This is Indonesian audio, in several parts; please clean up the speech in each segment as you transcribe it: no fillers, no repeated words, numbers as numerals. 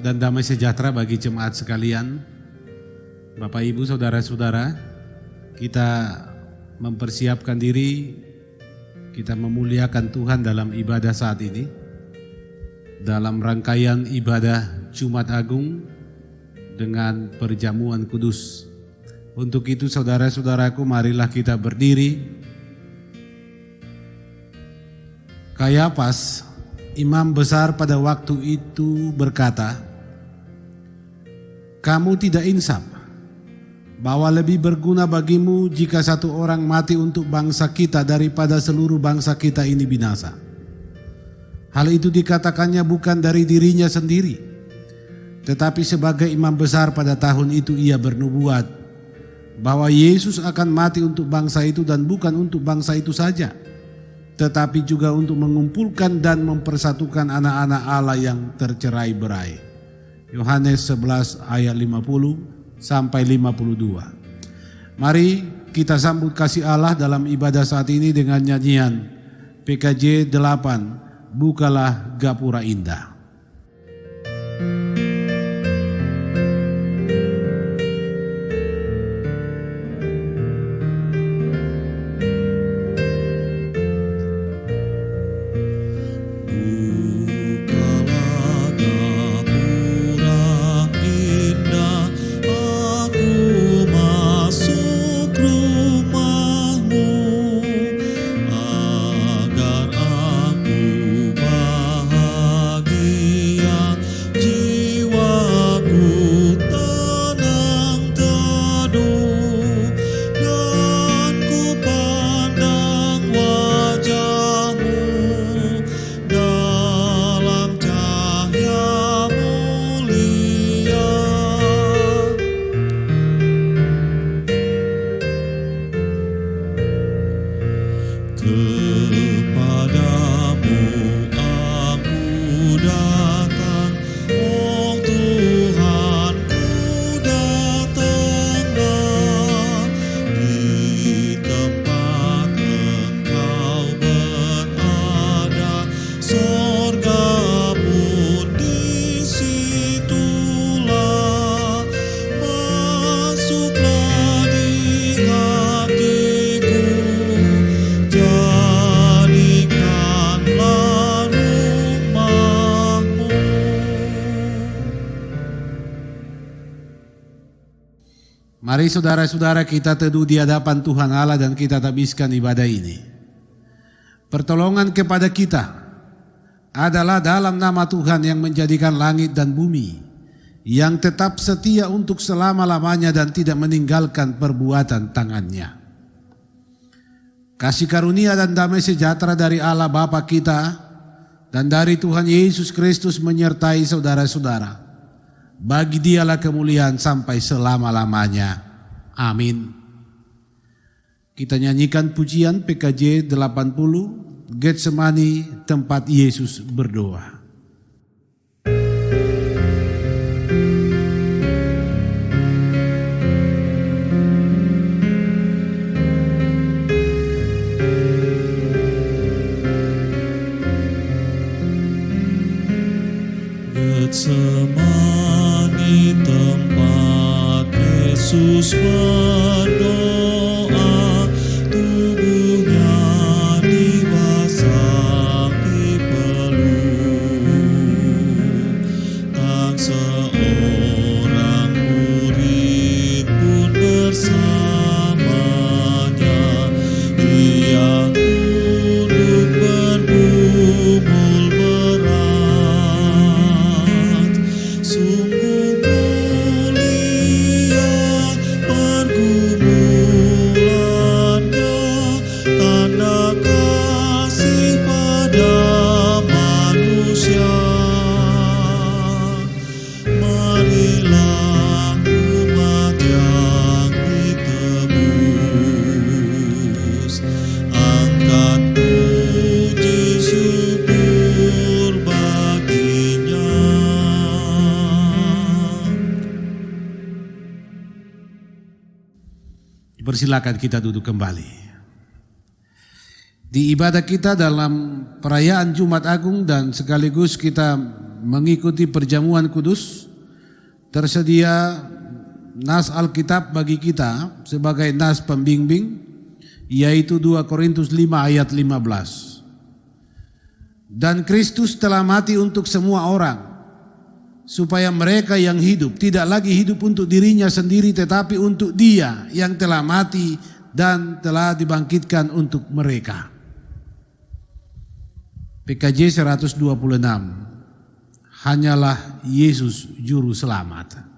dan damai sejahtera bagi jemaat sekalian. Bapak Ibu, saudara-saudara, kita mempersiapkan diri, kita memuliakan Tuhan dalam ibadah saat ini. Dalam rangkaian ibadah Jumat Agung dengan perjamuan kudus. Untuk itu saudara-saudaraku, marilah kita berdiri. Kayafas, imam besar pada waktu itu berkata, "Kamu tidak insaf, bahwa lebih berguna bagimu jika satu orang mati untuk bangsa kita daripada seluruh bangsa kita ini binasa." Hal itu dikatakannya bukan dari dirinya sendiri, tetapi sebagai imam besar pada tahun itu ia bernubuat bahwa Yesus akan mati untuk bangsa itu dan bukan untuk bangsa itu saja, tetapi juga untuk mengumpulkan dan mempersatukan anak-anak Allah yang tercerai-berai. Yohanes 11 ayat 50 sampai 52. Mari kita sambut kasih Allah dalam ibadah saat ini dengan nyanyian PKJ 8, Bukalah Gapura Indah. Mari saudara-saudara kita teduh di hadapan Tuhan Allah dan kita tabiskan ibadah ini. Pertolongan kepada kita adalah dalam nama Tuhan yang menjadikan langit dan bumi, yang tetap setia untuk selama-lamanya dan tidak meninggalkan perbuatan tangannya. Kasih karunia dan damai sejahtera dari Allah Bapa kita dan dari Tuhan Yesus Kristus menyertai saudara-saudara. Bagi Dialah kemuliaan sampai selama-lamanya. Amin. Kita nyanyikan pujian PKJ 80, Getsemani, tempat Yesus berdoa. Getsemani, tempat Yesus berdoa, tubuhnya dibasahi peluh. Tak seorang murid pun bersamanya, ia tunduk bergumul berat. Sungguh mulia pergumulannya, tanda kasih pada manusia. Marilah umat yang ditebus, angkat puji syukur baginya. Persilakan kita duduk kembali. Di ibadah kita dalam perayaan Jumat Agung dan sekaligus kita mengikuti perjamuan kudus, tersedia nas Alkitab bagi kita sebagai nas pembimbing, yaitu 2 Korintus 5 ayat 15. Dan Kristus telah mati untuk semua orang, supaya mereka yang hidup tidak lagi hidup untuk dirinya sendiri, tetapi untuk Dia yang telah mati dan telah dibangkitkan untuk mereka. PKJ 126. Hanyalah Yesus juru selamat.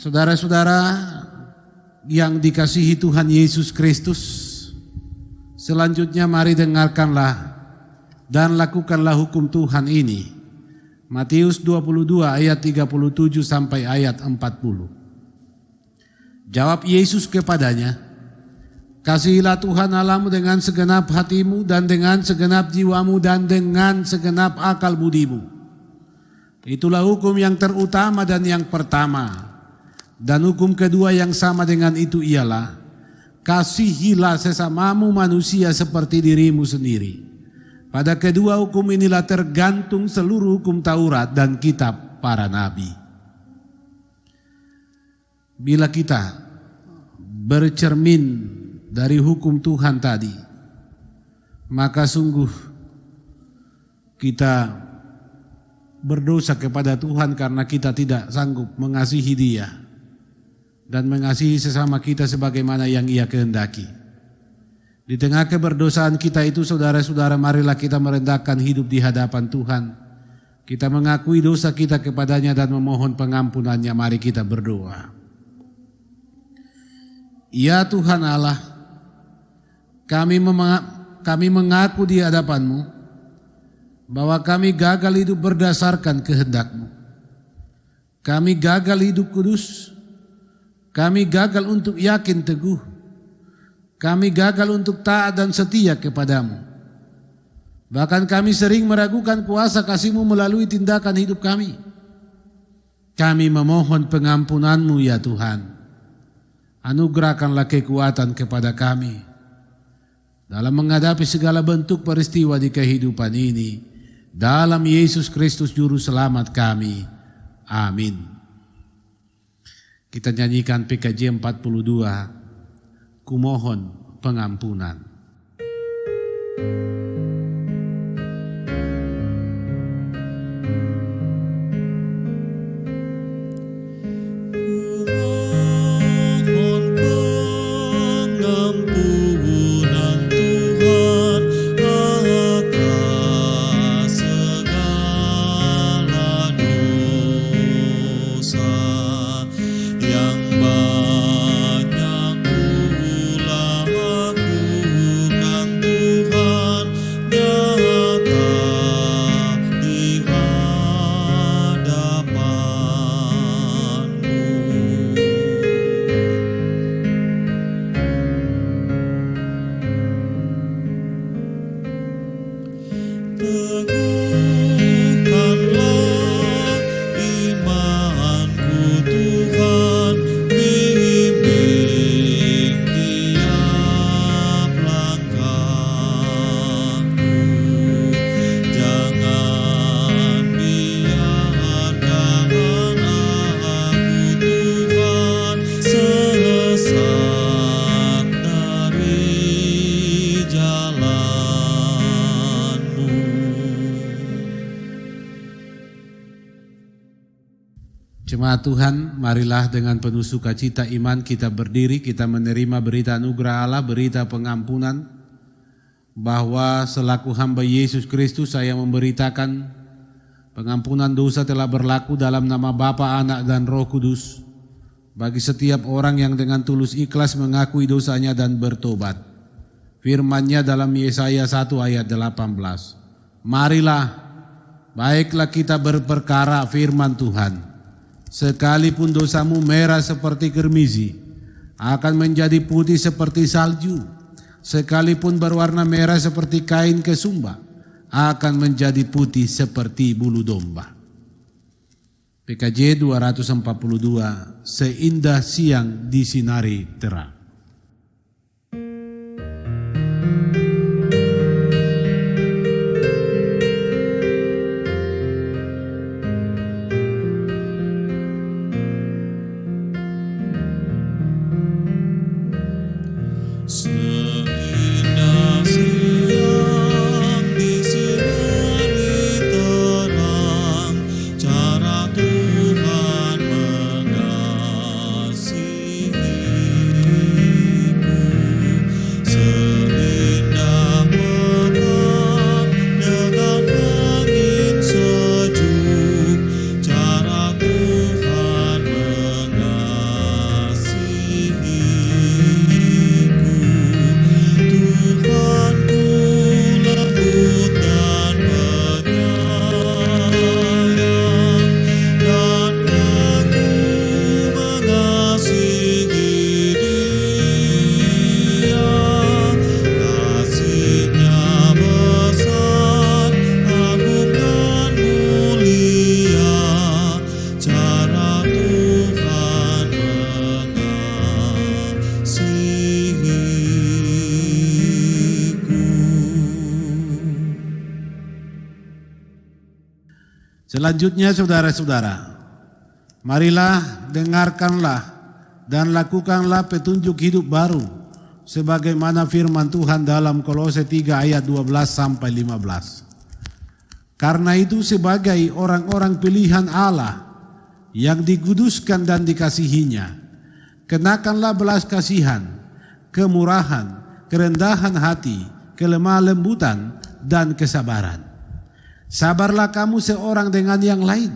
Saudara-saudara yang dikasihi Tuhan Yesus Kristus, selanjutnya mari dengarkanlah dan lakukanlah hukum Tuhan ini. Matius 22 ayat 37 sampai ayat 40. Jawab Yesus kepadanya, kasihilah Tuhan Allahmu dengan segenap hatimu dan dengan segenap jiwamu dan dengan segenap akal budimu. Itulah hukum yang terutama dan yang pertama. Dan hukum kedua yang sama dengan itu ialah, kasihilah sesamamu manusia seperti dirimu sendiri. Pada kedua hukum inilah tergantung seluruh hukum Taurat dan kitab para nabi. Bila kita bercermin dari hukum Tuhan tadi, maka sungguh kita berdosa kepada Tuhan karena kita tidak sanggup mengasihi Dia dan mengasihi sesama kita sebagaimana yang Ia kehendaki. Di tengah keberdosaan kita itu, saudara-saudara, marilah kita merendahkan hidup di hadapan Tuhan. Kita mengakui dosa kita kepadanya dan memohon pengampunannya. Mari kita berdoa. Ya Tuhan Allah, kami mengaku di hadapan-Mu bahwa kami gagal hidup berdasarkan kehendak-Mu. Kami gagal hidup kudus. Kami gagal untuk yakin teguh. Kami gagal untuk taat dan setia kepadamu. Bahkan kami sering meragukan kuasa kasih-Mu melalui tindakan hidup kami. Kami memohon pengampunan-Mu ya Tuhan. Anugerahkanlah kekuatan kepada kami dalam menghadapi segala bentuk peristiwa di kehidupan ini. Dalam Yesus Kristus Juru Selamat kami. Amin. Kita nyanyikan PKJ 42, Kumohon Pengampunan. Banyak ulah lakukan Tuhan, Jemaat Tuhan, marilah dengan penuh sukacita iman kita berdiri, kita menerima berita anugerah Allah, berita pengampunan, bahwa selaku hamba Yesus Kristus saya memberitakan pengampunan dosa telah berlaku dalam nama Bapa, Anak, dan Roh Kudus bagi setiap orang yang dengan tulus ikhlas mengakui dosanya dan bertobat. Firman-Nya dalam Yesaya 1 ayat 18. Marilah, baiklah kita berperkara firman Tuhan. Sekalipun dosamu merah seperti kermizi, akan menjadi putih seperti salju. Sekalipun berwarna merah seperti kain kesumba, akan menjadi putih seperti bulu domba. PKJ 242, seindah siang disinari terang. Seindah siang disinari terang, cara Tuhan mengasihiku. Seindah petang dengan angin sejuk, cara Tuhan mengasihiku. Tuhanku lembut dan penyayang, dan aku mengasihi Dia. Kasih-Nya besar, agung dan mulia, cara Tuhan mengasihiku. Selanjutnya saudara-saudara, marilah dengarkanlah dan lakukanlah petunjuk hidup baru sebagaimana firman Tuhan dalam Kolose 3 ayat 12 sampai 15. Karena itu sebagai orang-orang pilihan Allah yang dikuduskan dan dikasihinya, kenakanlah belas kasihan, kemurahan, kerendahan hati, kelemah lembutan, dan kesabaran. Sabarlah kamu seorang dengan yang lain,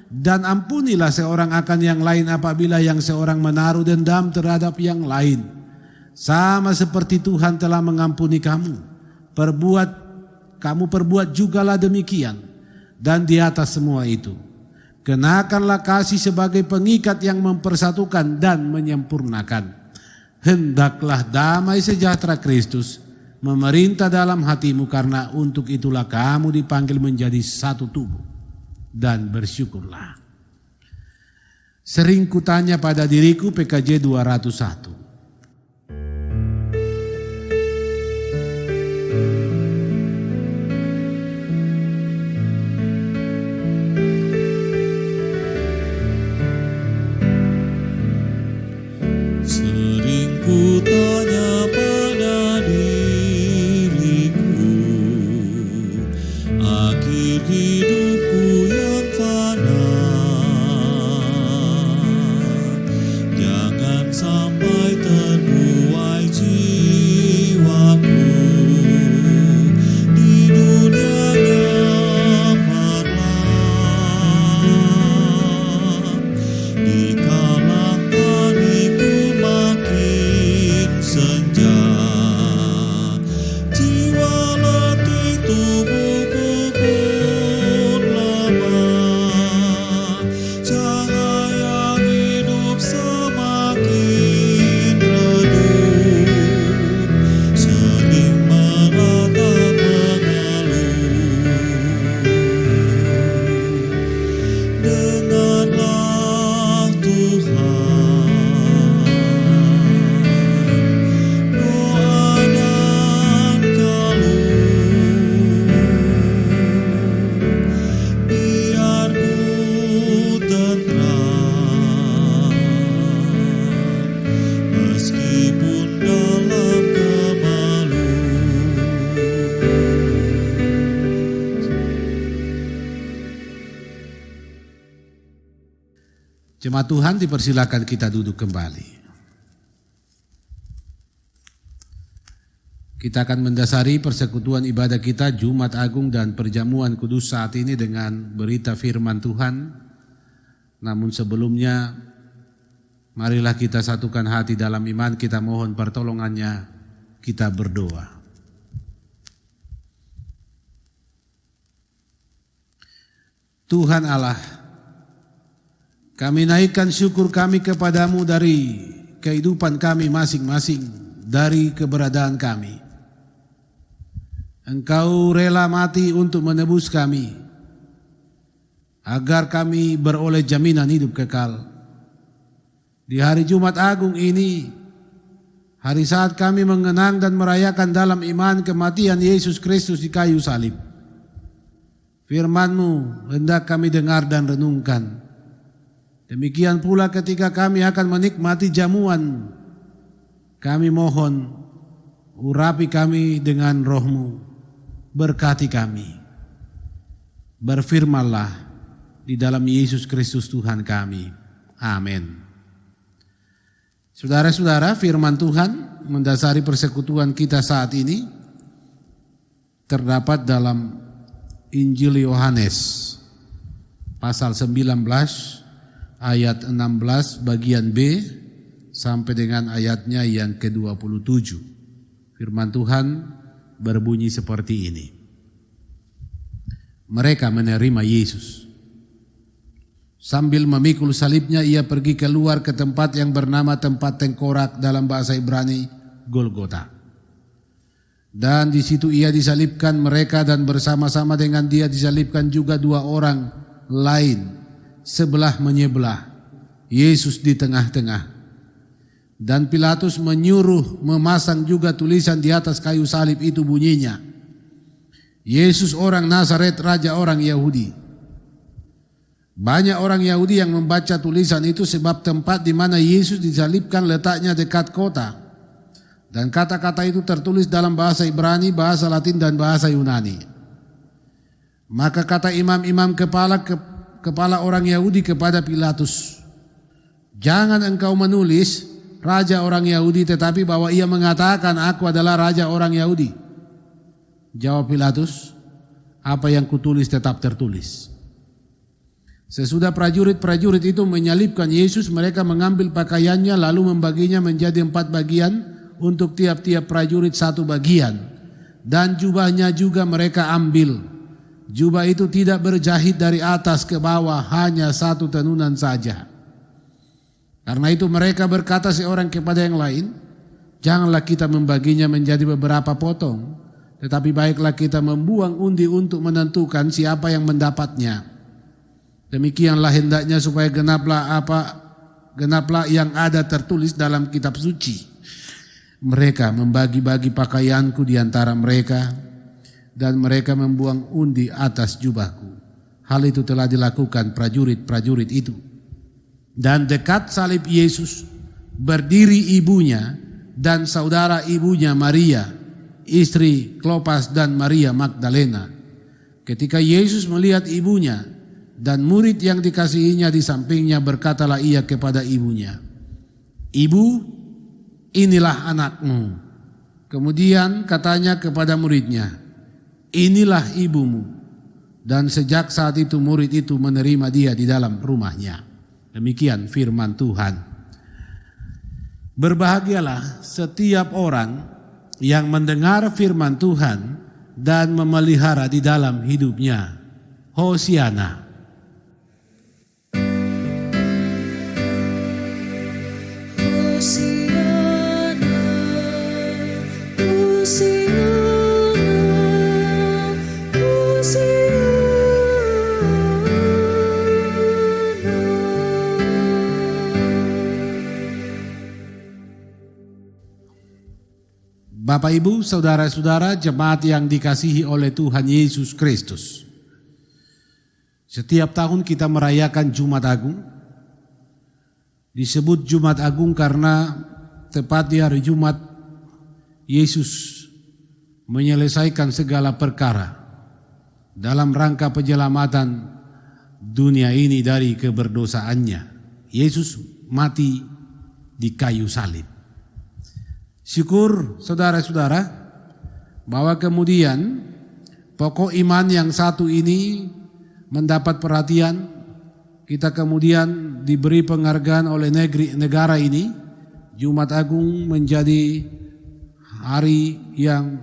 dan ampunilah seorang akan yang lain apabila yang seorang menaruh dendam terhadap yang lain. Sama seperti Tuhan telah mengampuni kamu, kamu perbuat jugalah demikian. Dan di atas semua itu, kenakanlah kasih sebagai pengikat yang mempersatukan dan menyempurnakan. Hendaklah damai sejahtera Kristus memerintah dalam hatimu, karena untuk itulah kamu dipanggil menjadi satu tubuh, dan bersyukurlah. Sering kutanya pada diriku, PKJ 201. Sering kutanya pada diriku, akhir hidupku yang fana, jangan sampai terbuai jiwaku di dunia gemerlap. Dikala hariku makin senja, jiwa letih tubuhku pun lemah. Cahaya hidup semakin redup, sering meratap mengeluh. Dengarlah Tuhan doa dan keluh, biar ku tenteram meskipun dalam kemelut. Jemaat Tuhan, dipersilakan kita duduk kembali. Kita akan mendasari persekutuan ibadah kita Jumat Agung dan Perjamuan Kudus saat ini dengan berita firman Tuhan. Namun sebelumnya, marilah kita satukan hati dalam iman, kita mohon pertolongannya, kita berdoa. Tuhan Allah, kami naikkan syukur kami kepadamu dari kehidupan kami masing-masing, dari keberadaan kami. Engkau rela mati untuk menebus kami, agar kami beroleh jaminan hidup kekal. Di hari Jumat Agung ini, hari saat kami mengenang dan merayakan dalam iman kematian Yesus Kristus di kayu salib, firman-Mu hendak kami dengar dan renungkan. Demikian pula ketika kami akan menikmati jamuan, kami mohon urapi kami dengan Roh-Mu, berkati kami. Berfirmanlah di dalam Yesus Kristus Tuhan kami. Amin. Saudara-saudara, firman Tuhan mendasari persekutuan kita saat ini terdapat dalam Injil Yohanes pasal 19 ayat 16 bagian B sampai dengan ayatnya yang ke-27. Firman Tuhan berbunyi seperti ini. Mereka menerima Yesus. Sambil memikul salibnya, ia pergi keluar ke tempat yang bernama tempat tengkorak, dalam bahasa Ibrani Golgota. Dan di situ ia disalibkan mereka, dan bersama-sama dengan dia disalibkan juga dua orang lain, sebelah menyebelah, Yesus di tengah-tengah. Dan Pilatus menyuruh memasang juga tulisan di atas kayu salib itu, bunyinya, Yesus orang Nazaret, Raja orang Yahudi. Banyak orang Yahudi yang membaca tulisan itu sebab tempat di mana Yesus disalibkan letaknya dekat kota. Dan kata-kata itu tertulis dalam bahasa Ibrani, bahasa Latin dan bahasa Yunani. Maka kata imam-imam kepala orang Yahudi kepada Pilatus, jangan engkau menulis Raja orang Yahudi, tetapi bahwa ia mengatakan aku adalah Raja orang Yahudi. Jawab Pilatus, apa yang kutulis tetap tertulis. Sesudah prajurit-prajurit itu menyalibkan Yesus, mereka mengambil pakaiannya lalu membaginya menjadi 4 bagian, untuk tiap-tiap prajurit 1 bagian. Dan jubahnya juga mereka ambil. Jubah itu tidak berjahit dari atas ke bawah, hanya 1 tenunan saja. Karena itu mereka berkata seorang kepada yang lain, janganlah kita membaginya menjadi beberapa potong, tetapi baiklah kita membuang undi untuk menentukan siapa yang mendapatnya. Demikianlah hendaknya supaya genaplah yang ada tertulis dalam kitab suci. Mereka membagi-bagi pakaianku di antara mereka, dan mereka membuang undi atas jubahku. Hal itu telah dilakukan prajurit-prajurit itu. Dan dekat salib Yesus berdiri ibunya dan saudara ibunya Maria, istri Klopas dan Maria Magdalena. Ketika Yesus melihat ibunya dan murid yang dikasihinya di sampingnya, berkatalah ia kepada ibunya, "Ibu, inilah anakmu." Kemudian katanya kepada muridnya, "Inilah ibumu." Dan sejak saat itu murid itu menerima dia di dalam rumahnya. Demikian firman Tuhan. Berbahagialah setiap orang yang mendengar firman Tuhan dan memelihara di dalam hidupnya. Hosiana. Bapak, Ibu, saudara-saudara, jemaat yang dikasihi oleh Tuhan Yesus Kristus. Setiap tahun kita merayakan Jumat Agung. Disebut Jumat Agung karena tepat di hari Jumat Yesus menyelesaikan segala perkara dalam rangka penyelamatan dunia ini dari keberdosaannya. Yesus mati di kayu salib. Syukur saudara-saudara bahwa kemudian pokok iman yang satu ini mendapat perhatian. Kita kemudian diberi penghargaan oleh negara ini. Jumat Agung menjadi hari yang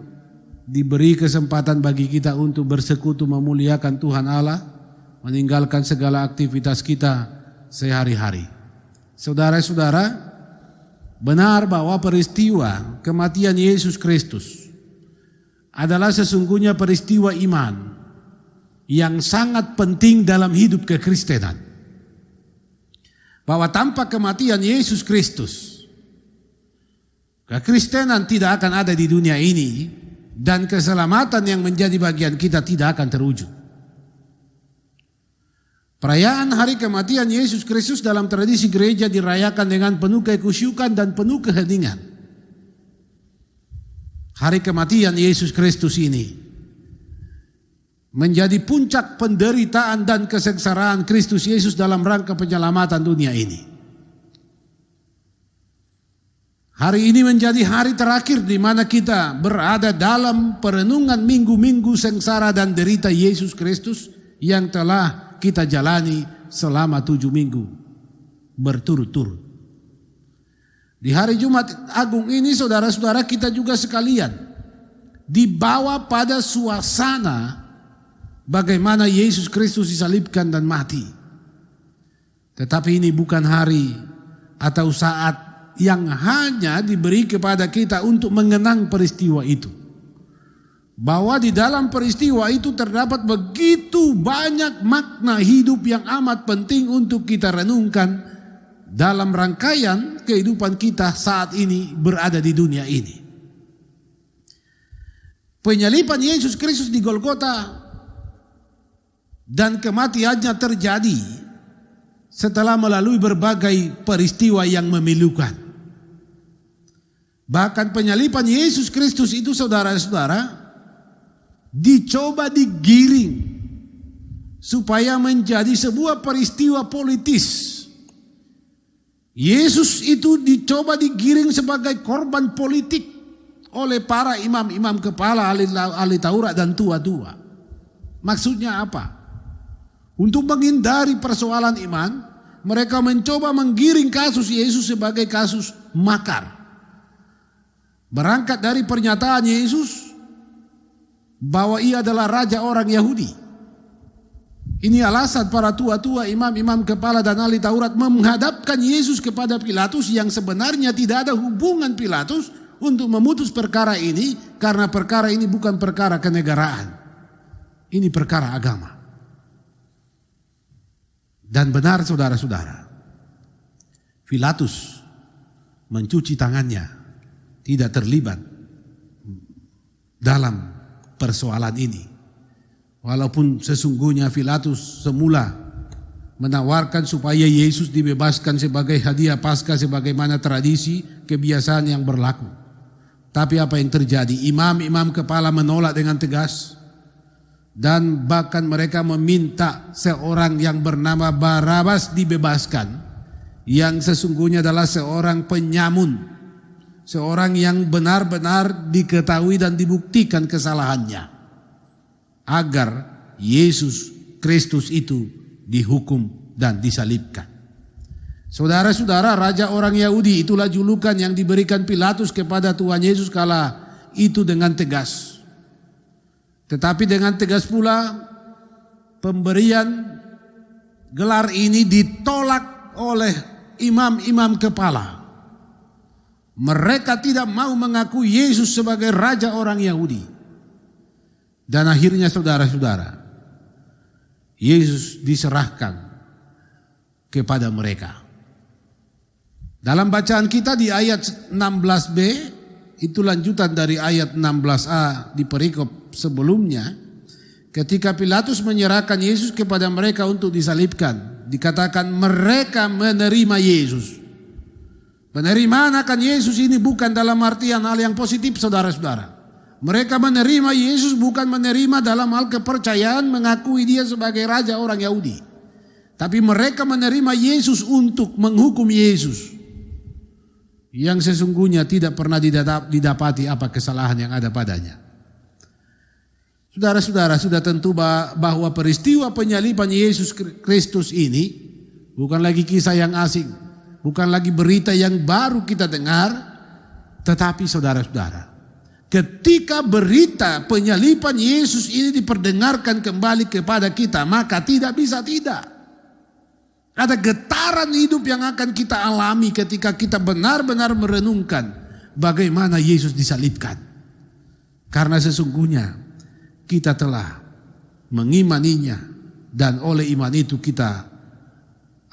diberi kesempatan bagi kita untuk bersekutu memuliakan Tuhan Allah, meninggalkan segala aktivitas kita sehari-hari. Saudara-saudara, benar bahwa peristiwa kematian Yesus Kristus adalah sesungguhnya peristiwa iman yang sangat penting dalam hidup kekristenan. Bahwa tanpa kematian Yesus Kristus, kekristenan tidak akan ada di dunia ini, dan keselamatan yang menjadi bagian kita tidak akan terwujud. Perayaan hari kematian Yesus Kristus dalam tradisi gereja dirayakan dengan penuh kekusyukan dan penuh keheningan. Hari kematian Yesus Kristus ini menjadi puncak penderitaan dan kesengsaraan Kristus Yesus dalam rangka penyelamatan dunia ini. Hari ini menjadi hari terakhir di mana kita berada dalam perenungan minggu-minggu sengsara dan derita Yesus Kristus yang telah kita jalani selama 7 minggu berturut-turut. Di hari Jumat Agung ini saudara-saudara kita juga sekalian dibawa pada suasana bagaimana Yesus Kristus disalibkan dan mati. Tetapi ini bukan hari atau saat yang hanya diberi kepada kita untuk mengenang peristiwa itu. Bahwa di dalam peristiwa itu terdapat begitu banyak makna hidup yang amat penting untuk kita renungkan dalam rangkaian kehidupan kita saat ini berada di dunia ini. Penyaliban Yesus Kristus di Golgota dan kematiannya terjadi setelah melalui berbagai peristiwa yang memilukan. Bahkan penyaliban Yesus Kristus itu saudara-saudara dicoba digiring supaya menjadi sebuah peristiwa politis. Yesus itu dicoba digiring sebagai korban politik oleh para imam-imam kepala, ahli Taurat dan tua-tua. Maksudnya apa? Untuk menghindari persoalan iman, mereka mencoba menggiring kasus Yesus sebagai kasus makar. Berangkat dari pernyataan Yesus bahwa ia adalah raja orang Yahudi. Ini alasan para tua-tua, imam-imam kepala dan ahli Taurat menghadapkan Yesus kepada Pilatus yang sebenarnya tidak ada hubungan Pilatus untuk memutus perkara ini, karena perkara ini bukan perkara kenegaraan. Ini perkara agama. Dan benar saudara-saudara, Pilatus mencuci tangannya, tidak terlibat dalam persoalan ini. Walaupun sesungguhnya Pilatus semula menawarkan supaya Yesus dibebaskan sebagai hadiah Paskah sebagaimana tradisi kebiasaan yang berlaku. Tapi apa yang terjadi? Imam-imam kepala menolak dengan tegas. Dan bahkan mereka meminta seorang yang bernama Barabas dibebaskan, yang sesungguhnya adalah seorang penyamun, seorang yang benar-benar diketahui dan dibuktikan kesalahannya, agar Yesus Kristus itu dihukum dan disalibkan. Saudara-saudara, raja orang Yahudi itulah julukan yang diberikan Pilatus kepada Tuhan Yesus kala itu dengan tegas. Tetapi dengan tegas pula pemberian gelar ini ditolak oleh imam-imam kepala. Mereka tidak mau mengaku Yesus sebagai raja orang Yahudi. Dan akhirnya saudara-saudara, Yesus diserahkan kepada mereka. Dalam bacaan kita di ayat 16b, itu lanjutan dari ayat 16a di perikop sebelumnya. Ketika Pilatus menyerahkan Yesus kepada mereka untuk disalibkan, dikatakan mereka menerima Yesus. Penerimaan akan Yesus ini bukan dalam artian hal yang positif saudara-saudara. Mereka menerima Yesus bukan menerima dalam hal kepercayaan mengakui dia sebagai raja orang Yahudi. Tapi mereka menerima Yesus untuk menghukum Yesus, yang sesungguhnya tidak pernah didapati apa kesalahan yang ada padanya. Saudara-saudara, sudah tentu bahwa peristiwa penyaliban Yesus Kristus ini bukan lagi kisah yang asing, bukan lagi berita yang baru kita dengar, tetapi saudara-saudara, ketika berita penyaliban Yesus ini diperdengarkan kembali kepada kita, maka tidak bisa tidak. Ada getaran hidup yang akan kita alami ketika kita benar-benar merenungkan bagaimana Yesus disalibkan. Karena sesungguhnya kita telah mengimaninya, dan oleh iman itu kita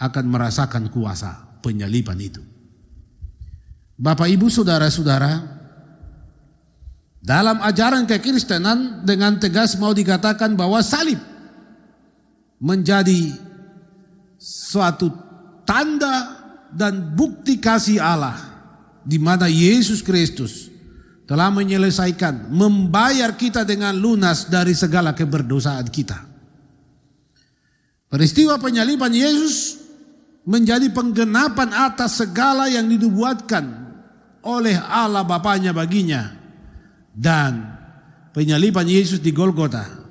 akan merasakan kuasa penyaliban itu. Bapak, Ibu, saudara-saudara, dalam ajaran kekristenan dengan tegas mau dikatakan bahwa salib menjadi suatu tanda dan bukti kasih Allah, di mana Yesus Kristus telah menyelesaikan, membayar kita dengan lunas dari segala keberdosaan kita. Peristiwa penyaliban Yesus menjadi penggenapan atas segala yang dinubuatkan oleh Allah Bapanya baginya, dan penyaliban Yesus di Golgota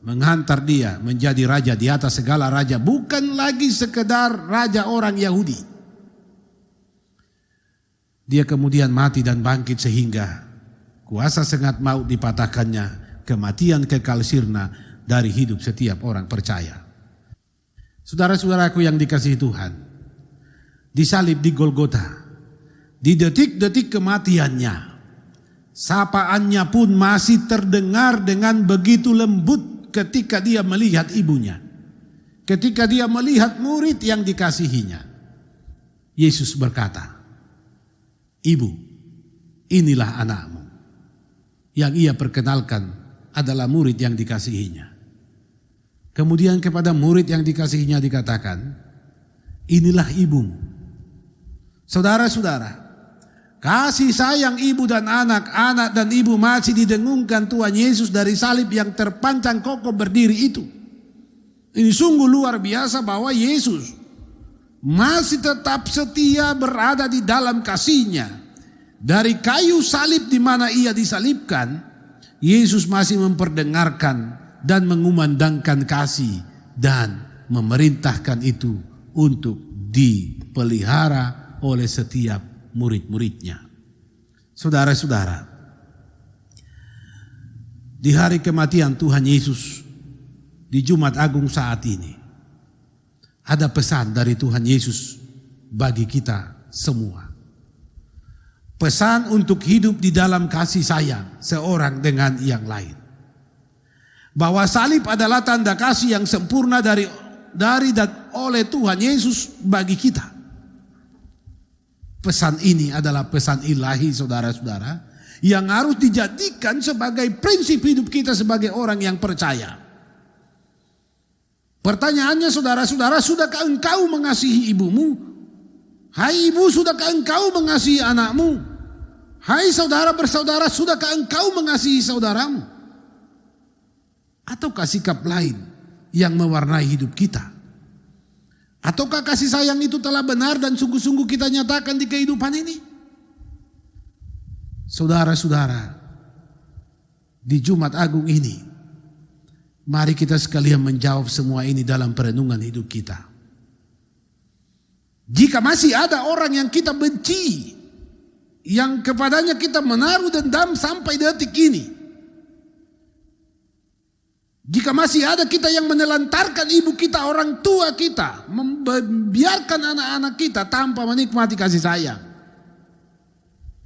menghantar dia menjadi raja di atas segala raja, bukan lagi sekedar raja orang Yahudi. Dia kemudian mati dan bangkit sehingga kuasa sengat maut dipatahkannya, kematian kekal sirna dari hidup setiap orang percaya. Saudara-saudaraku yang dikasihi Tuhan, disalib di Golgota, di detik-detik kematiannya, sapaannya pun masih terdengar dengan begitu lembut ketika dia melihat ibunya, ketika dia melihat murid yang dikasihinya. Yesus berkata, "Ibu, inilah anakmu." Yang ia perkenalkan adalah murid yang dikasihinya. Kemudian kepada murid yang dikasihinya dikatakan, "Inilah ibumu." Saudara-saudara, kasih sayang ibu dan anak, anak dan ibu masih didengungkan Tuhan Yesus dari salib yang terpancang kokoh berdiri itu. Ini sungguh luar biasa bahwa Yesus masih tetap setia berada di dalam kasih-Nya. Dari kayu salib di mana ia disalibkan, Yesus masih memperdengarkan dan mengumandangkan kasih dan memerintahkan itu untuk dipelihara oleh setiap murid-muridnya. Saudara-saudara, di hari kematian Tuhan Yesus di Jumat Agung saat ini, ada pesan dari Tuhan Yesus bagi kita semua. Pesan untuk hidup di dalam kasih sayang seorang dengan yang lain. Bahwa salib adalah tanda kasih yang sempurna dari dan oleh Tuhan Yesus bagi kita. Pesan ini adalah pesan ilahi, saudara-saudara, yang harus dijadikan sebagai prinsip hidup kita sebagai orang yang percaya. Pertanyaannya, saudara-saudara, sudahkah engkau mengasihi ibumu? Hai ibu, sudahkah engkau mengasihi anakmu? Hai saudara bersaudara, sudahkah engkau mengasihi saudaramu? Ataukah sikap lain yang mewarnai hidup kita? Ataukah kasih sayang itu telah benar dan sungguh-sungguh kita nyatakan di kehidupan ini? Saudara-saudara, di Jumat Agung ini, mari kita sekalian menjawab semua ini dalam perenungan hidup kita. Jika masih ada orang yang kita benci, yang kepadanya kita menaruh dendam sampai detik ini, jika masih ada kita yang menelantarkan ibu kita, orang tua kita, membiarkan anak-anak kita tanpa menikmati kasih sayang,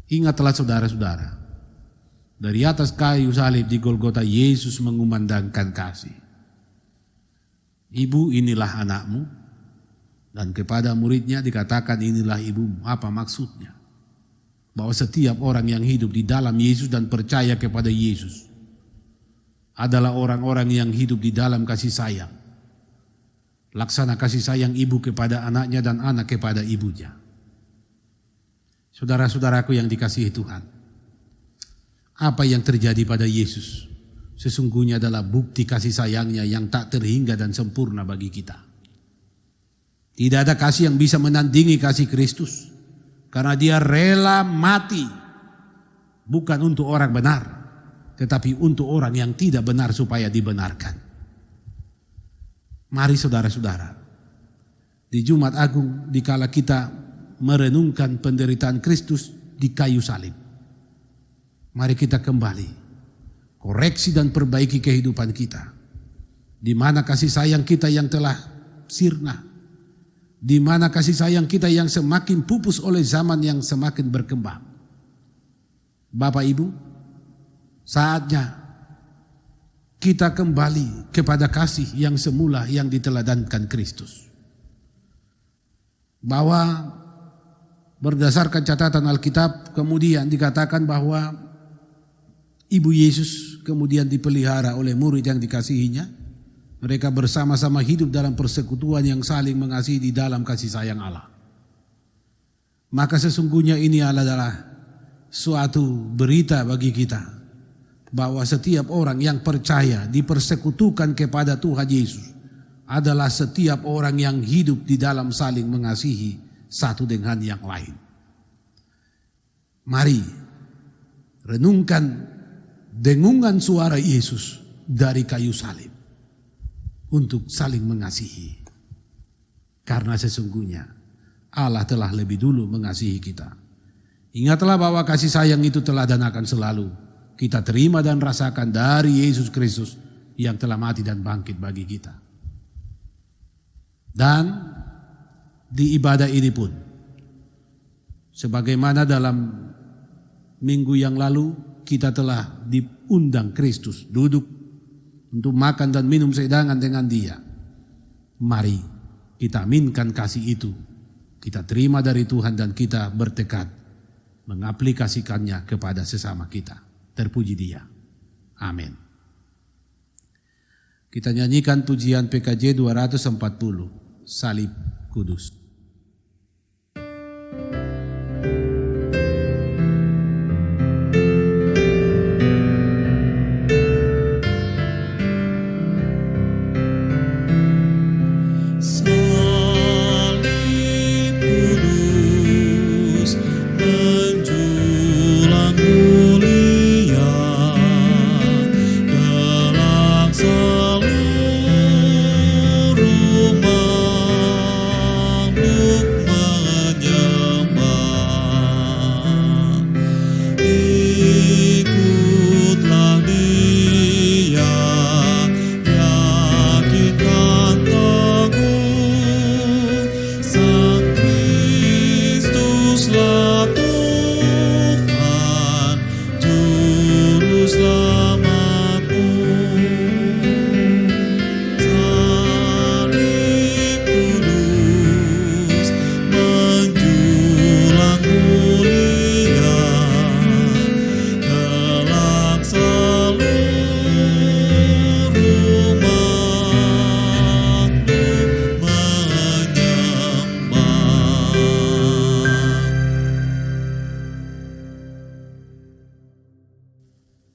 ingatlah saudara-saudara, dari atas kayu salib di Golgota Yesus mengumandangkan kasih. Ibu, inilah anakmu. Dan kepada muridnya dikatakan, inilah ibumu. Apa maksudnya? Bahwa setiap orang yang hidup di dalam Yesus dan percaya kepada Yesus adalah orang-orang yang hidup di dalam kasih sayang. Laksana kasih sayang ibu kepada anaknya dan anak kepada ibunya. Saudara-saudaraku yang dikasihi Tuhan, apa yang terjadi pada Yesus sesungguhnya adalah bukti kasih sayangnya yang tak terhingga dan sempurna bagi kita. Tidak ada kasih yang bisa menandingi kasih Kristus. Karena dia rela mati. Bukan untuk orang benar. Tetapi untuk orang yang tidak benar supaya dibenarkan. Mari saudara-saudara. Di Jumat Agung dikala kita merenungkan penderitaan Kristus di kayu salib. Mari kita kembali. Koreksi dan perbaiki kehidupan kita. Di mana kasih sayang kita yang telah sirna. Di mana kasih sayang kita yang semakin pupus oleh zaman yang semakin berkembang. Bapak Ibu, saatnya kita kembali kepada kasih yang semula yang diteladankan Kristus. Bahwa berdasarkan catatan Alkitab kemudian dikatakan bahwa Ibu Yesus kemudian dipelihara oleh murid yang dikasihinya. Mereka bersama-sama hidup dalam persekutuan yang saling mengasihi di dalam kasih sayang Allah. Maka sesungguhnya ini adalah suatu berita bagi kita. Bahwa setiap orang yang percaya dipersekutukan kepada Tuhan Yesus. Adalah setiap orang yang hidup di dalam saling mengasihi satu dengan yang lain. Mari renungkan dengungan suara Yesus dari kayu salib. Untuk saling mengasihi. Karena sesungguhnya Allah telah lebih dulu mengasihi kita. Ingatlah bahwa kasih sayang itu telah dan akan selalu kita terima dan rasakan dari Yesus Kristus yang telah mati dan bangkit bagi kita. Dan di ibadah ini pun, sebagaimana dalam minggu yang lalu kita telah diundang Kristus duduk untuk makan dan minum sehidangan dengan Dia. Mari kita aminkan kasih itu. Kita terima dari Tuhan dan kita bertekad mengaplikasikannya kepada sesama kita. Terpuji Dia. Amin. Kita nyanyikan pujian PKJ 240, Salib Kudus.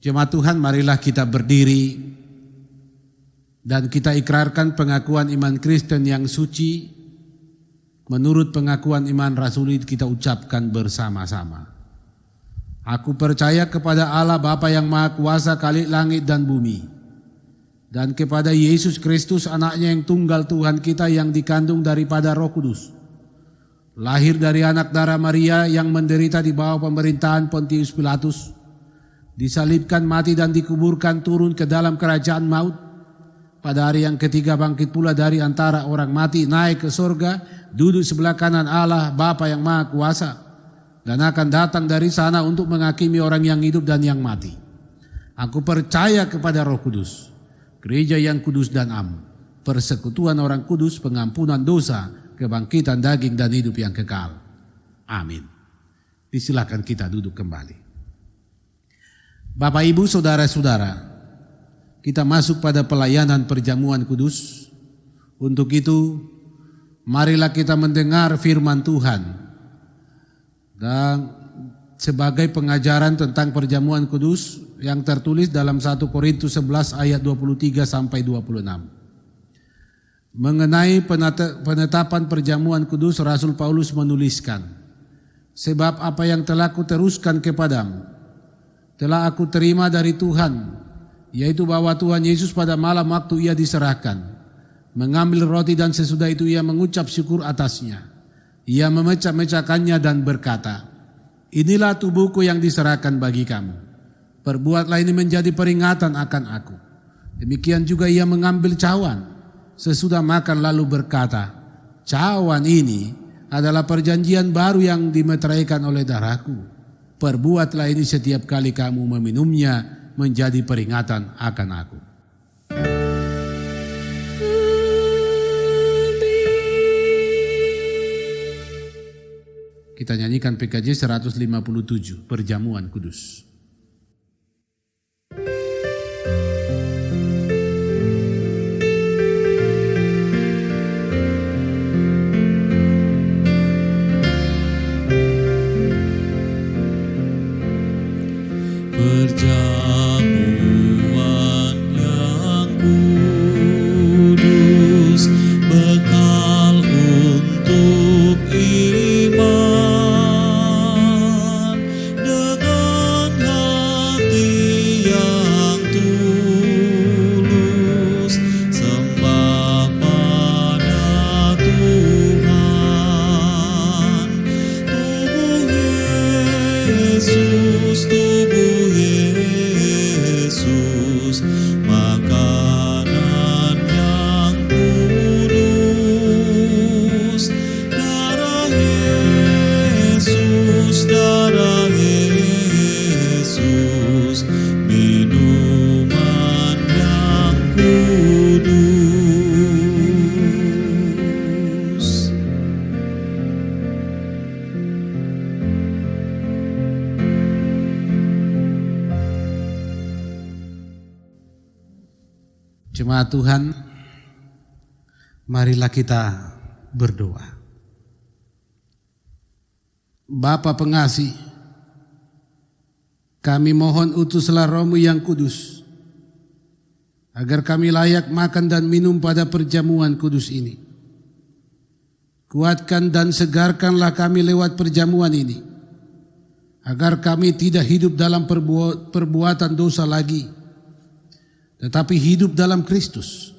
Jemaat Tuhan, marilah kita berdiri dan kita ikrarkan pengakuan iman Kristen yang suci. Menurut pengakuan iman rasuli kita ucapkan bersama-sama. Aku percaya kepada Allah Bapa yang Maha Kuasa Khalik langit dan bumi, dan kepada Yesus Kristus anaknya yang tunggal Tuhan kita yang dikandung daripada Roh Kudus, lahir dari anak darah Maria yang menderita di bawah pemerintahan Pontius Pilatus, disalibkan, mati dan dikuburkan, turun ke dalam kerajaan maut. Pada hari yang ketiga bangkit pula dari antara orang mati, naik ke sorga, duduk sebelah kanan Allah Bapa yang Maha Kuasa, dan akan datang dari sana untuk menghakimi orang yang hidup dan yang mati. Aku percaya kepada Roh Kudus, gereja yang kudus dan am, persekutuan orang kudus, pengampunan dosa, kebangkitan daging dan hidup yang kekal. Amin. Disilakan kita duduk kembali. Bapak, Ibu, saudara-saudara, kita masuk pada pelayanan perjamuan kudus. Untuk itu, marilah kita mendengar firman Tuhan. Dan sebagai pengajaran tentang perjamuan kudus yang tertulis dalam 1 Korintus 11 ayat 23 sampai 26. Mengenai penetapan perjamuan kudus, Rasul Paulus menuliskan, sebab apa yang telah kuteruskan kepadamu, telah aku terima dari Tuhan, yaitu bahwa Tuhan Yesus pada malam waktu ia diserahkan, mengambil roti dan sesudah itu ia mengucap syukur atasnya. Ia memecah-mecahkannya dan berkata, inilah tubuhku yang diserahkan bagi kamu. Perbuatlah ini menjadi peringatan akan aku. Demikian juga ia mengambil cawan sesudah makan lalu berkata, cawan ini adalah perjanjian baru yang dimeteraikan oleh darahku. Perbuatlah ini setiap kali kamu meminumnya menjadi peringatan akan aku. Kita nyanyikan PKJ 157, Perjamuan Kudus. Perjamuan yang kudus, bekal untuk iman, dengan hati yang tulus, sembah pada Tuhan. Tubuh Yesus, tubuh Yesus, makanan yang kudus. Darah Yesus, darah Yesus, minuman yang kudus. Jemaat Tuhan, marilah kita berdoa. Bapa pengasih, kami mohon utuslah Roh-Mu yang kudus, agar kami layak makan dan minum pada perjamuan kudus ini. Kuatkan dan segarkanlah kami lewat perjamuan ini, agar kami tidak hidup dalam perbuatan dosa lagi, tetapi hidup dalam Kristus.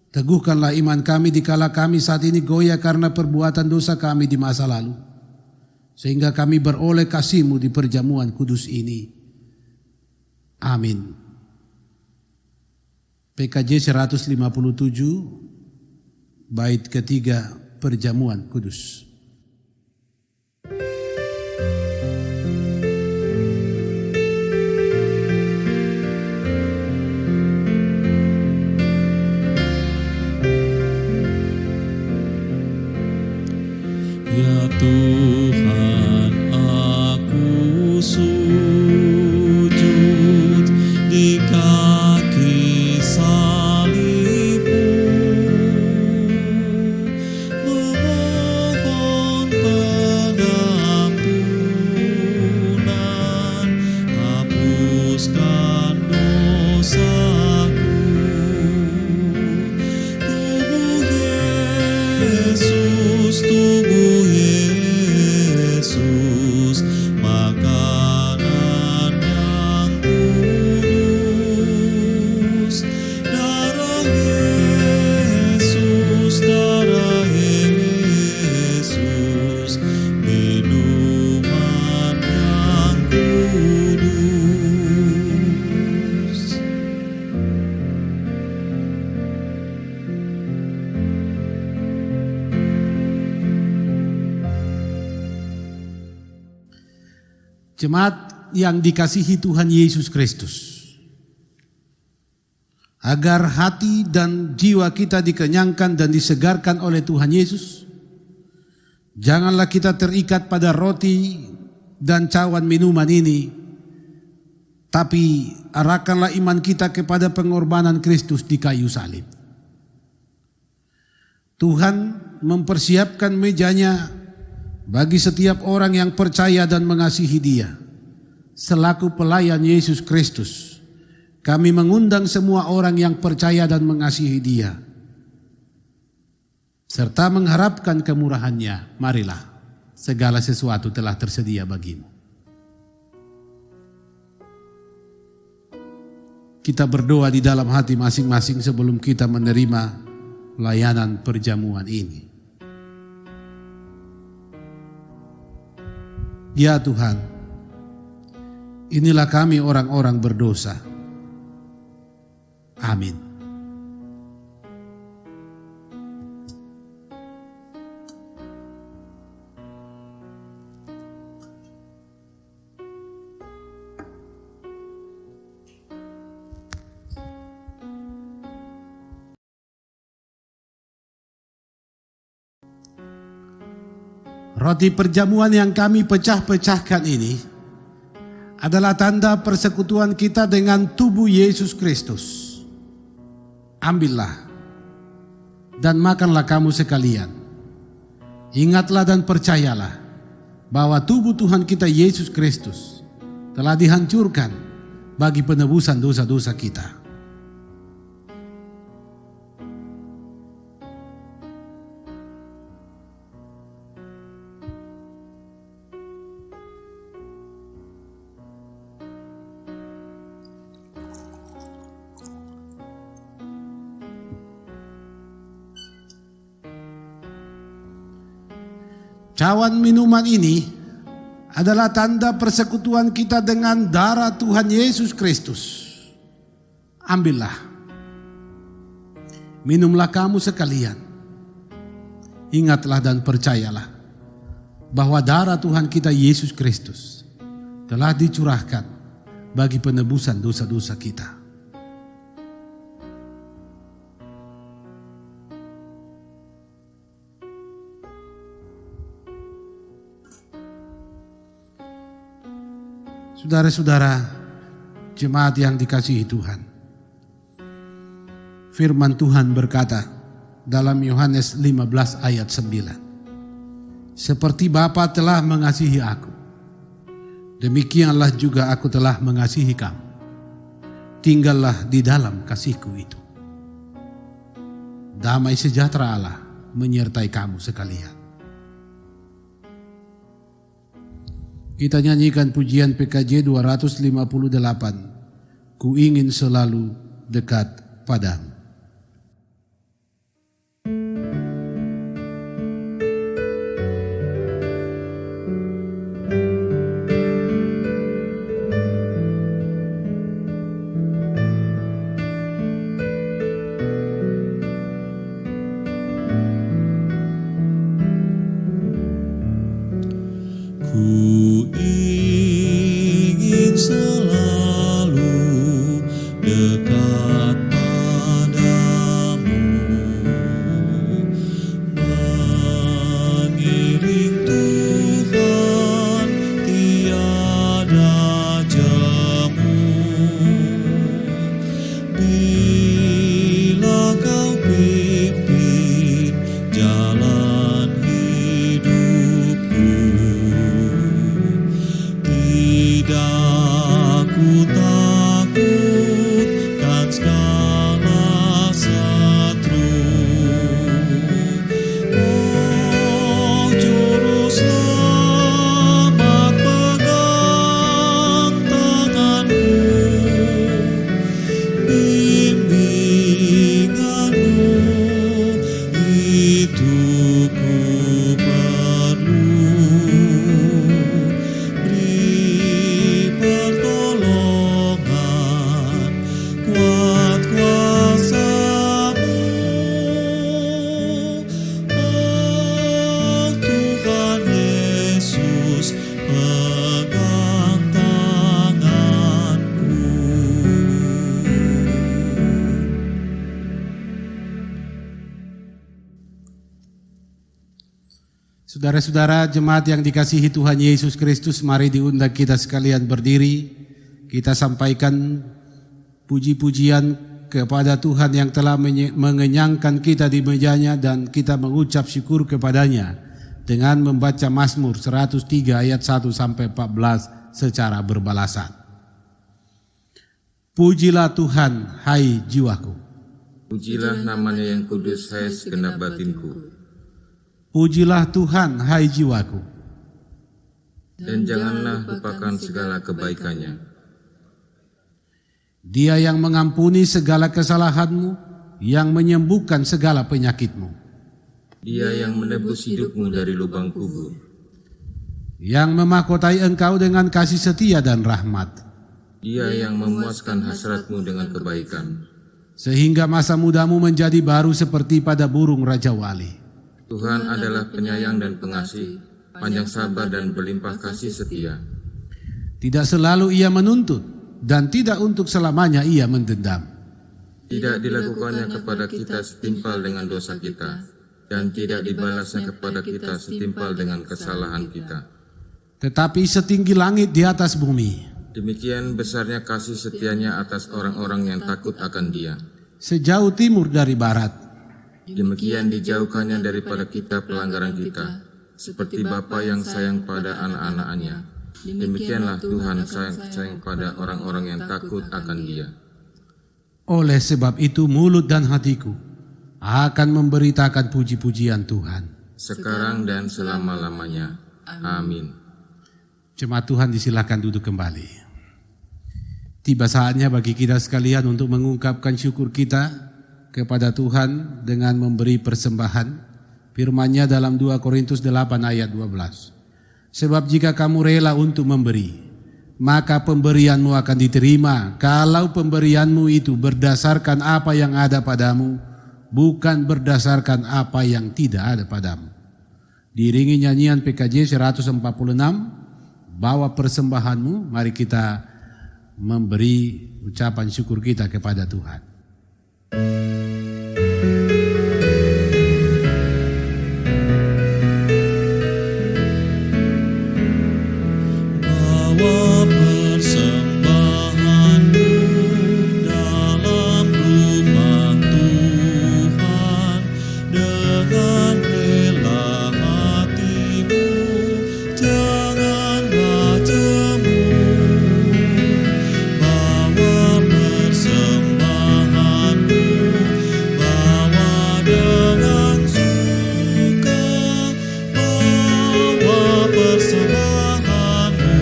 Teguhkanlah iman kami dikala kami saat ini goyah karena perbuatan dosa kami di masa lalu, sehingga kami beroleh kasih-Mu di perjamuan kudus ini. Amin. PKJ 157, bait ketiga, Perjamuan Kudus. Ya Tuhan, aku sujud di kaki salib-Mu, memohon pengampunan, hapuskan dosaku. Tubuh Yesus, tubuh Yesus, makanan yang kudus. Darah Yesus, darah Yesus, minuman yang kudus. Jemaat yang dikasihi Tuhan Yesus Kristus, agar hati dan jiwa kita dikenyangkan dan disegarkan oleh Tuhan Yesus, janganlah kita terikat pada roti dan cawan minuman ini, tapi arahkanlah iman kita kepada pengorbanan Kristus di kayu salib. Tuhan mempersiapkan mejanya bagi setiap orang yang percaya dan mengasihi Dia. Selaku pelayan Yesus Kristus, kami mengundang semua orang yang percaya dan mengasihi Dia serta mengharapkan kemurahan-Nya, marilah, segala sesuatu telah tersedia bagimu. Kita berdoa di dalam hati masing-masing sebelum kita menerima layanan perjamuan ini. Ya Tuhan, inilah kami orang-orang berdosa. Amin. Roti perjamuan yang kami pecah-pecahkan ini adalah tanda persekutuan kita dengan tubuh Yesus Kristus. Ambillah dan makanlah kamu sekalian. Ingatlah dan percayalah bahwa tubuh Tuhan kita Yesus Kristus telah dihancurkan bagi penebusan dosa-dosa kita. Cawan minuman ini adalah tanda persekutuan kita dengan darah Tuhan Yesus Kristus. Ambillah, minumlah kamu sekalian. Ingatlah dan percayalah bahwa darah Tuhan kita Yesus Kristus telah dicurahkan bagi penebusan dosa-dosa kita. Saudara-saudara, jemaat yang dikasihi Tuhan. Firman Tuhan berkata dalam Yohanes 15 ayat 9. Seperti Bapa telah mengasihi aku, demikianlah juga aku telah mengasihi kamu. Tinggallah di dalam kasihku itu. Damai sejahtera Allah menyertai kamu sekalian. Kita nyanyikan pujian PKJ 258. Ku ingin selalu dekat padamu. Ku ingin selalu dekat padamu, mengiring Tuhan tiada jemu. Bila kau pimpin jalan hidupku, tidak ku takutkan segala setru. Oh Juru Selamat, pegang tanganku, bimbinganmu itu ku perlu. Beri pertolongan, kuat kuasa-Mu. Oh Tuhan Yesus, pegang tanganku. Saudara-saudara jemaat yang dikasihi Tuhan Yesus Kristus, mari diundang kita sekalian berdiri. Kita sampaikan puji-pujian kepada Tuhan yang telah mengenyangkan kita di mejanya, dan kita mengucap syukur kepadanya dengan membaca Mazmur 103 ayat 1 sampai 14 secara berbalasan. Pujilah Tuhan, hai jiwaku. Pujilah namanya yang kudus, hai segenap batinku. Pujilah Tuhan, hai jiwaku. Dan janganlah lupakan segala kebaikannya. Dia yang mengampuni segala kesalahanmu, yang menyembuhkan segala penyakitmu, Dia yang menebus hidupmu dari lubang kubur, yang memahkotai engkau dengan kasih setia dan rahmat, Dia yang memuaskan hasratmu dengan kebaikan. sehingga masa mudamu menjadi baru seperti pada burung Raja Wali. Tuhan adalah penyayang dan pengasih, panjang sabar dan berlimpah kasih setia. Tidak selalu ia menuntut, dan tidak untuk selamanya ia mendendam. Tidak dilakukannya kepada kita setimpal dengan dosa kita, dan tidak dibalasnya kepada kita setimpal dengan kesalahan kita. Tetapi setinggi langit di atas bumi, Demikian besarnya kasih setianya atas orang-orang yang takut akan Dia. sejauh timur dari barat, Demikian dijauhkannya daripada kita pelanggaran kita, seperti Bapa yang sayang pada anak-anaknya. Demikianlah Tuhan sayang pada orang-orang yang takut akan Dia. oleh sebab itu mulut dan hatiku akan memberitakan puji-pujian Tuhan. Sekarang dan selama-lamanya. Amin. Jemaat Tuhan disilakan duduk kembali. Tiba saatnya bagi kita sekalian untuk mengungkapkan syukur kita kepada Tuhan dengan memberi persembahan. Firman-Nya dalam 2 Korintus 8 ayat 12. Sebab jika kamu rela untuk memberi, maka pemberianmu akan diterima. Kalau pemberianmu itu berdasarkan apa yang ada padamu, bukan berdasarkan apa yang tidak ada padamu. Diiringi nyanyian PKJ 146, bawa persembahanmu, mari kita memberi ucapan syukur kita kepada Tuhan. Bawa persembahanmu dalam rumah Tuhan dengan rela hatimu, janganlah jemu. Bawa persembahanmu, bawa dengan suka, bawa persembahanmu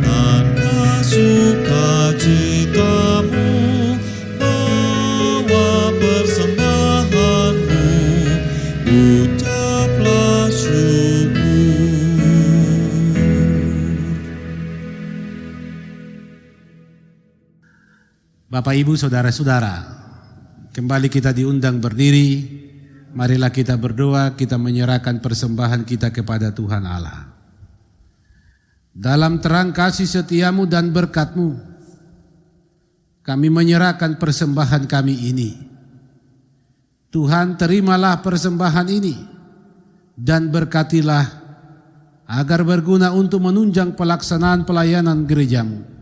tanda sukacitamu, bawa persembahanmu, ucaplah syukur. Bapak, Ibu, Saudara-saudara, kembali kita diundang berdiri. Marilah kita berdoa, kita menyerahkan persembahan kita kepada Tuhan Allah. Dalam terang kasih setiamu dan berkat-Mu, kami menyerahkan persembahan kami ini. Tuhan, terimalah persembahan ini dan berkatilah agar berguna untuk menunjang pelaksanaan pelayanan gereja-Mu.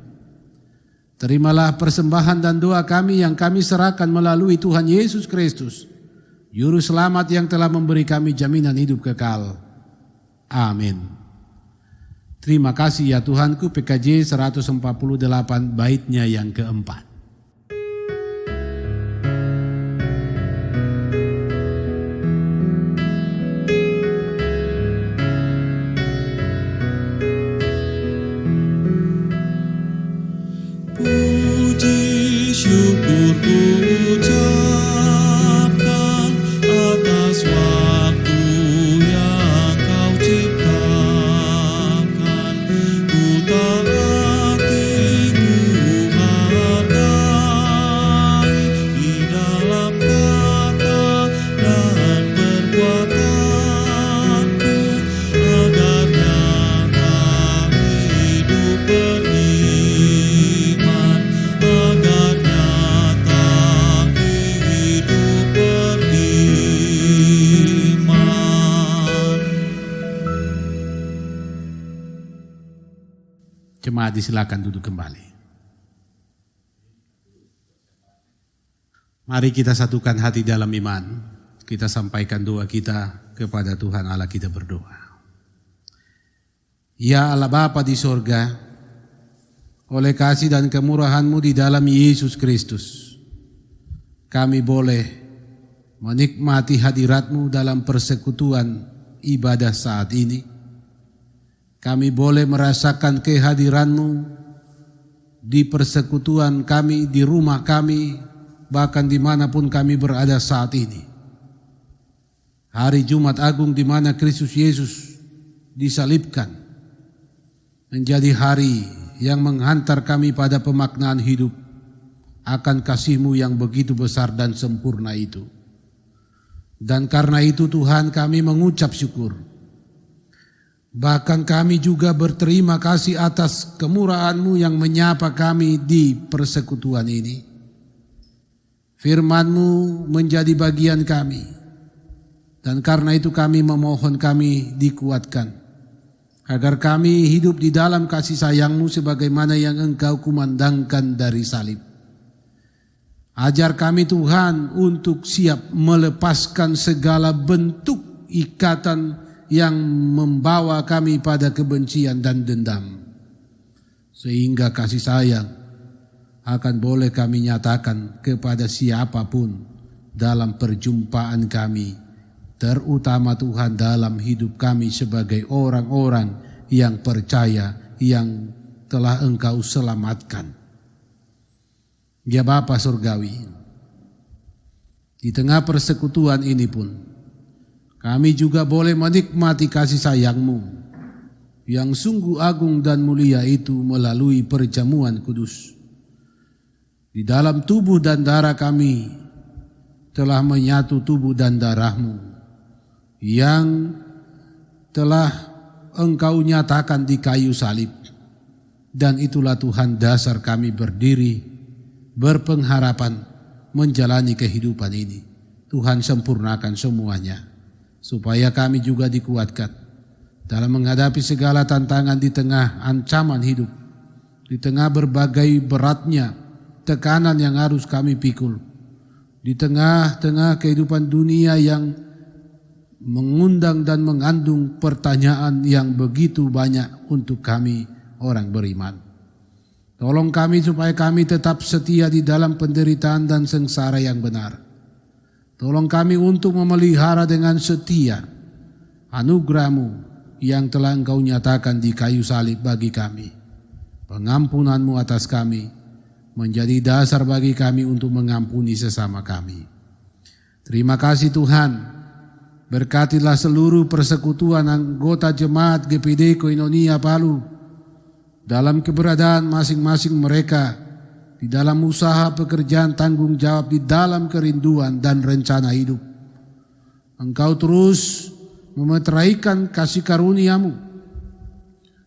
Terimalah persembahan dan doa kami yang kami serahkan melalui Tuhan Yesus Kristus, Juru Selamat yang telah memberi kami jaminan hidup kekal. Amin. Terima kasih ya Tuhanku. PKJ 148 baitnya yang keempat. Puji syukur ku ucapkan atas waktu yang kau ciptakan. Ku taati, ku hargai di dalam kata dan perbuatanku, agar nyata hidup beriman, agar nyata hidup beriman. Jemaat disilakan duduk kembali. Mari kita satukan hati dalam iman. Kita sampaikan doa kita kepada Tuhan Allah, kita berdoa. Ya Allah Bapa di sorga, oleh kasih dan kemurahan-Mu di dalam Yesus Kristus, kami boleh menikmati hadirat-Mu dalam persekutuan ibadah saat ini. Kami boleh merasakan kehadiran-Mu di persekutuan kami, di rumah kami, bahkan dimanapun kami berada saat ini. Hari Jumat Agung di mana Kristus Yesus disalibkan menjadi hari yang menghantar kami pada pemaknaan hidup akan kasih-Mu yang begitu besar dan sempurna itu. Dan karena itu Tuhan, kami mengucap syukur. Bahkan kami juga berterima kasih atas kemurahan-Mu yang menyapa kami di persekutuan ini. Firman-Mu menjadi bagian kami. Dan karena itu kami memohon kami dikuatkan, agar kami hidup di dalam kasih sayang-Mu sebagaimana yang Engkau kumandangkan dari salib. Ajar kami Tuhan untuk siap melepaskan segala bentuk ikatan yang membawa kami pada kebencian dan dendam. Sehingga kasih sayang akan boleh kami nyatakan kepada siapapun dalam perjumpaan kami, terutama Tuhan dalam hidup kami sebagai orang-orang yang percaya yang telah Engkau selamatkan. Ya Bapa Surgawi, di tengah persekutuan ini pun kami juga boleh menikmati kasih sayang-Mu yang sungguh agung dan mulia itu melalui perjamuan kudus. Di dalam tubuh dan darah kami telah menyatu tubuh dan darah-Mu yang telah Engkau nyatakan di kayu salib. Dan itulah Tuhan dasar kami berdiri, berpengharapan menjalani kehidupan ini. Tuhan sempurnakan semuanya, supaya kami juga dikuatkan dalam menghadapi segala tantangan di tengah ancaman hidup, di tengah berbagai beratnya tekanan yang harus kami pikul, di tengah-tengah kehidupan dunia yang mengundang dan mengandung pertanyaan yang begitu banyak untuk kami orang beriman. Tolong kami supaya kami tetap setia di dalam penderitaan dan sengsara yang benar. Tolong kami untuk memelihara dengan setia anugerah-Mu yang telah Engkau nyatakan di kayu salib bagi kami. Pengampunan-Mu atas kami menjadi dasar bagi kami untuk mengampuni sesama kami. Terima kasih Tuhan. Berkatilah seluruh persekutuan anggota jemaat GPD Koinonia Palu dalam keberadaan masing-masing mereka, di dalam usaha pekerjaan tanggung jawab, di dalam kerinduan dan rencana hidup. Engkau terus memeteraikan kasih karunia-Mu.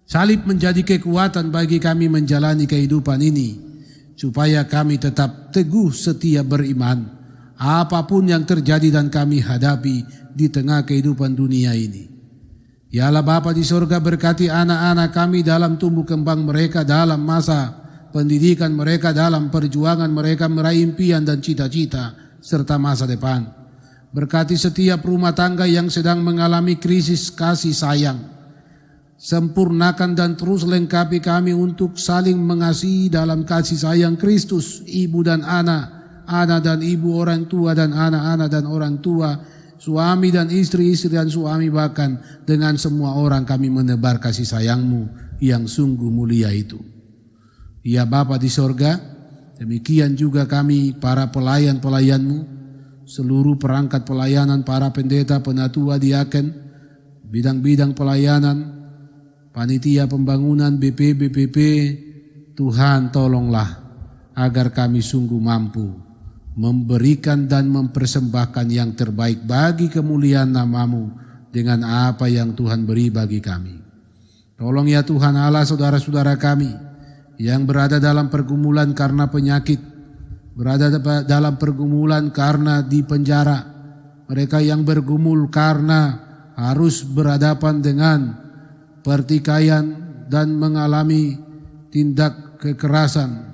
Salib menjadi kekuatan bagi kami menjalani kehidupan ini, supaya kami tetap teguh setia beriman, apapun yang terjadi dan kami hadapi di tengah kehidupan dunia ini. Ya Allah Bapa di sorga, berkati anak-anak kami dalam tumbuh kembang mereka, dalam masa pendidikan mereka, dalam perjuangan mereka meraih impian dan cita-cita serta masa depan. Berkati setiap rumah tangga yang sedang mengalami krisis kasih sayang. Sempurnakan dan terus lengkapi kami untuk saling mengasihi dalam kasih sayang Kristus, ibu dan anak dan ibu, orang tua dan anak-anak dan orang tua, suami dan istri dan suami, bahkan dengan semua orang kami menebar kasih sayang-Mu yang sungguh mulia itu. Ya Bapa di sorga, demikian juga kami para pelayan-pelayan-Mu, seluruh perangkat pelayanan, para pendeta, penatua, diaken, bidang-bidang pelayanan, panitia pembangunan, BPP, Tuhan tolonglah agar kami sungguh mampu memberikan dan mempersembahkan yang terbaik bagi kemuliaan nama-Mu dengan apa yang Tuhan beri bagi kami. Tolong ya Tuhan Allah saudara-saudara kami yang berada dalam pergumulan karena penyakit, berada dalam pergumulan karena di penjara, mereka yang bergumul karena harus berhadapan dengan pertikaian dan mengalami tindak kekerasan,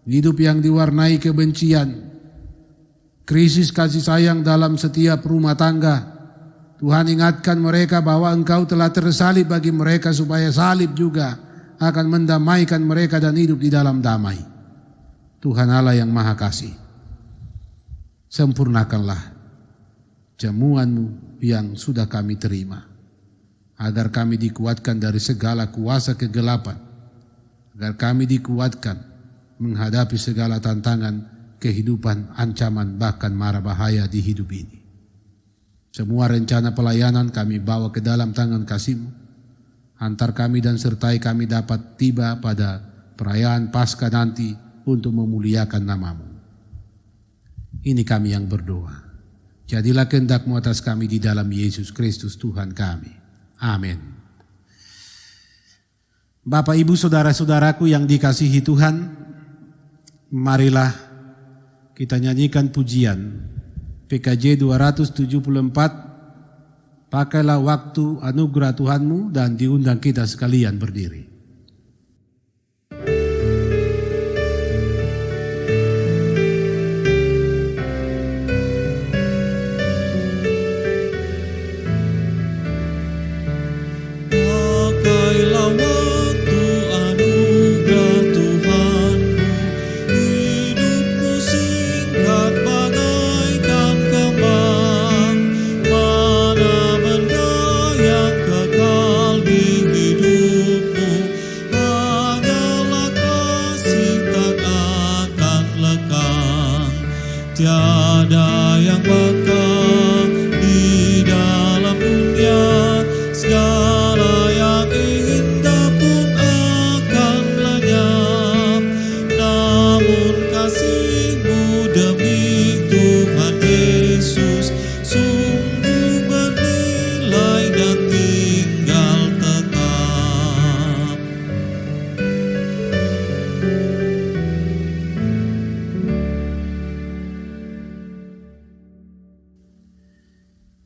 hidup yang diwarnai kebencian, krisis kasih sayang dalam setiap rumah tangga. Tuhan ingatkan mereka bahwa Engkau telah tersalib bagi mereka, supaya salib juga akan mendamaikan mereka dan hidup di dalam damai. Tuhan Allah yang Maha Kasih, sempurnakanlah jamuan-Mu yang sudah kami terima, agar kami dikuatkan dari segala kuasa kegelapan, agar kami dikuatkan menghadapi segala tantangan kehidupan, ancaman, bahkan mara bahaya di hidup ini. Semua rencana pelayanan kami bawa ke dalam tangan kasih-Mu. Antar kami dan sertai kami dapat tiba pada perayaan Paskah nanti untuk memuliakan nama-Mu. Ini kami yang berdoa. Jadilah kehendak-Mu atas kami di dalam Yesus Kristus Tuhan kami. Amin. Bapak, Ibu, saudara-saudaraku yang dikasihi Tuhan, marilah kita nyanyikan pujian PKJ 274. Pakailah waktu anugerah Tuhan-Mu, dan diundang kita sekalian berdiri. Pakailah waktu anugerah Tuhan-Mu, hidupmu singkat bagaikan kembang, mana benda yang kekal di hidupmu, hanyalah kasih tak akan lekang, tiada yang bakal di dalam dunia, segala yang indah pun akan lenyap, namun kasih-Mu demi Tuhan Yesus sungguh bernilai dan tinggal tetap.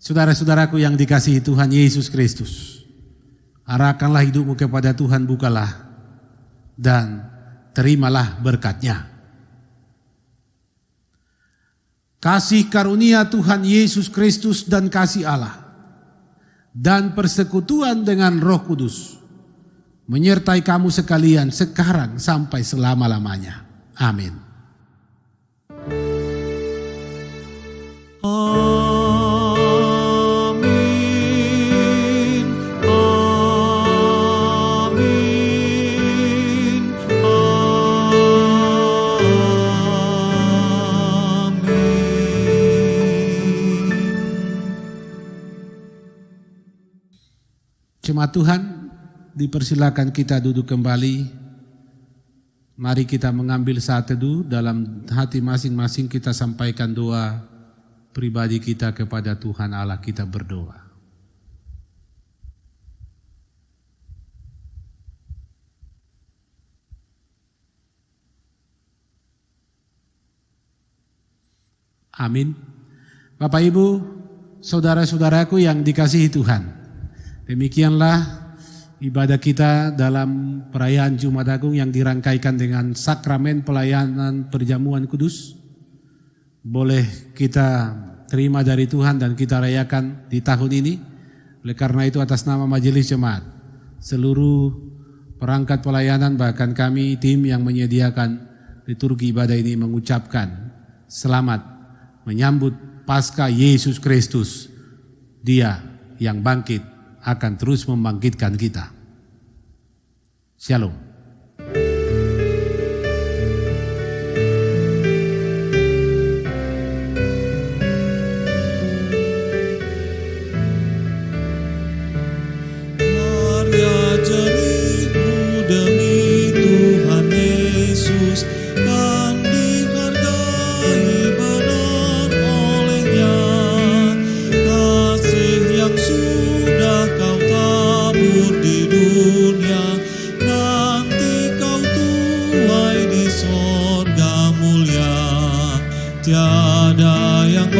Saudara-saudaraku yang dikasihi Tuhan Yesus Kristus, arahkanlah hidupmu kepada Tuhan, bukalah dan terimalah berkat-Nya. Kasih karunia Tuhan Yesus Kristus dan kasih Allah dan persekutuan dengan Roh Kudus menyertai kamu sekalian sekarang sampai selama-lamanya. Amin. Jemaat Tuhan, dipersilakan kita duduk kembali. Mari kita mengambil saat teduh, dalam hati masing-masing kita sampaikan doa pribadi kita kepada Tuhan Allah, kita berdoa. Amin. Bapak, Ibu, saudara-saudaraku yang dikasihi Tuhan, demikianlah ibadah kita dalam perayaan Jumat Agung yang dirangkaikan dengan sakramen pelayanan perjamuan kudus. Boleh kita terima dari Tuhan dan kita rayakan di tahun ini. Oleh karena itu, atas nama Majelis Jemaat, seluruh perangkat pelayanan, bahkan kami tim yang menyediakan liturgi ibadah ini mengucapkan selamat menyambut Paskah Yesus Kristus. Dia yang bangkit akan terus membangkitkan kita. Shalom. Karya jerih-Mu demi Tuhan Yesus kan dihargai benar oleh-Nya, kasih yang sudah Kau tabur di dunia, nanti Kau tuai di sorga mulia, tiada yang